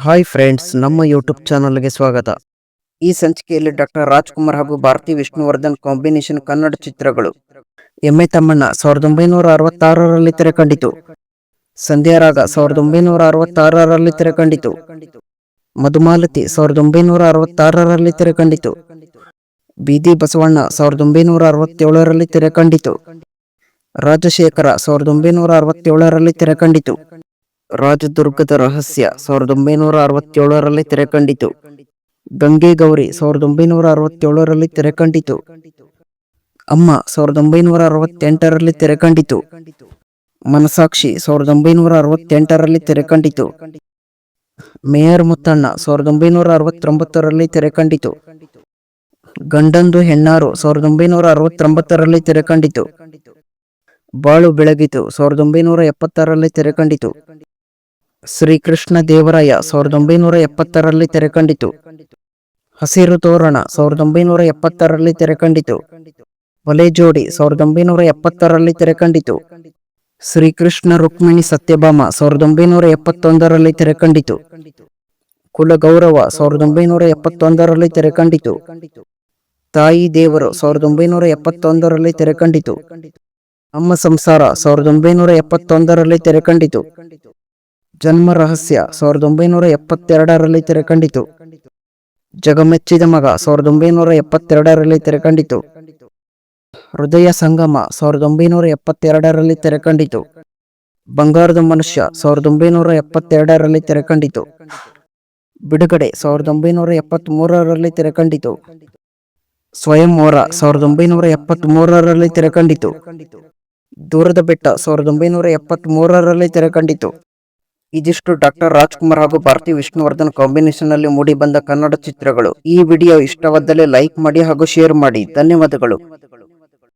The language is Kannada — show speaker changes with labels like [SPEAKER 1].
[SPEAKER 1] ಹಾಯ್ ಫ್ರೆಂಡ್ಸ್, ನಮ್ಮ ಯೂಟ್ಯೂಬ್ ಚಾನಲ್ಗೆ ಸ್ವಾಗತ. ಈ ಸಂಚಿಕೆಯಲ್ಲಿ ಡಾಕ್ಟರ್ ರಾಜ್ಕುಮಾರ್ ಹಾಗೂ ಭಾರತಿ ವಿಷ್ಣುವರ್ಧನ್ ಕಾಂಬಿನೇಷನ್ ಕನ್ನಡ ಚಿತ್ರಗಳು. ಎಮ್ಮೆ ತಮ್ಮಣ್ಣ 1966ರಲ್ಲಿ ತೆರೆಕಂಡಿತು. ಸಂಧ್ಯಾರಾಗ 1966ರಲ್ಲಿ ತೆರೆಕಂಡಿತು. ಮಧುಮಾಲತಿ 1966ರಲ್ಲಿ ತೆರೆಕಂಡಿತು. ಬೀದಿ ಬಸವಣ್ಣ 1967ರಲ್ಲಿ ತೆರೆಕಂಡಿತು. ರಾಜಶೇಖರ 1967ರಲ್ಲಿ ತೆರೆಕಂಡಿತು. ರಾಜದುರ್ಗದ ರಹಸ್ಯ 1967ರಲ್ಲಿ ತೆರೆಕಂಡಿತು. ಗಂಗೆ ಗೌರಿ 1967ರಲ್ಲಿ ತೆರೆಕಂಡಿತು. ಅಮ್ಮ 1968ರಲ್ಲಿ ತೆರೆಕಂಡಿತು. ಮನಸಾಕ್ಷಿ 1968ರಲ್ಲಿ ತೆರೆಕಂಡಿತು. ಮೇಯರ್ ಮುತ್ತಣ್ಣ 1969ರಲ್ಲಿ ತೆರೆಕಂಡಿತು. ಗಂಡಂದು ಹೆಣ್ಣಾರು 1969ರಲ್ಲಿ ತೆರೆಕಂಡಿತು. ಬಾಳು ಬೆಳಗಿತು 1976ರಲ್ಲಿ ತೆರೆಕಂಡಿತು. ಶ್ರೀಕೃಷ್ಣ ದೇವರಾಯ 1970ರಲ್ಲಿ ತೆರೆಕಂಡಿತು. ಹಸಿರು ತೋರಣ 1970ರಲ್ಲಿ ತೆರೆಕಂಡಿತು. ಒಲೆ ಜೋಡಿ 1970ರಲ್ಲಿ ತೆರೆಕಂಡಿತು. ಶ್ರೀಕೃಷ್ಣ ರುಕ್ಮಿಣಿ ಸತ್ಯಭಾಮ 1971ರಲ್ಲಿ ತೆರೆಕಂಡಿತು. ಕುಲಗೌರವ 1971ರಲ್ಲಿ ತೆರೆಕಂಡಿತು. ತಾಯಿ ದೇವರು 1971ರಲ್ಲಿ ತೆರೆಕಂಡಿತು. ನಮ್ಮ ಸಂಸಾರ 1971ರಲ್ಲಿ ತೆರೆಕಂಡಿತು. ಜನ್ಮ ರಹಸ್ಯ 1972ರಲ್ಲಿ ತೆರೆಕಂಡಿತು. ಜಗಮೆಚ್ಚಿದ ಮಗ 1972ರಲ್ಲಿ ತೆರೆಕಂಡಿತು. ಹೃದಯ ಸಂಗಮ 1972ರಲ್ಲಿ ತೆರೆಕಂಡಿತು. ಬಂಗಾರದ ಮನುಷ್ಯ 1972ರಲ್ಲಿ ತೆರೆಕಂಡಿತು. ಬಿಡುಗಡೆ 1973ರಲ್ಲಿ ತೆರೆಕಂಡಿತು. ಸ್ವಯಂವರ 1973ರಲ್ಲಿ ತೆರೆಕಂಡಿತು. ದೂರದ ಬೆಟ್ಟ 1973ರಲ್ಲಿ ತೆರೆಕಂಡಿತು. ಇದಿಷ್ಟು ಡಾಕ್ಟರ್ ರಾಜ್ಕುಮಾರ್ ಹಾಗೂ ಭಾರತಿ ವಿಷ್ಣುವರ್ಧನ್ ಕಾಂಬಿನೇಷನ್ ನಲ್ಲಿ ಮೂಡಿ ಬಂದ ಕನ್ನಡ ಚಿತ್ರಗಳು. ಈ ವಿಡಿಯೋ ಇಷ್ಟವಾದಲ್ಲಿ ಲೈಕ್ ಮಾಡಿ ಹಾಗೂ ಶೇರ್ ಮಾಡಿ. ಧನ್ಯವಾದಗಳು.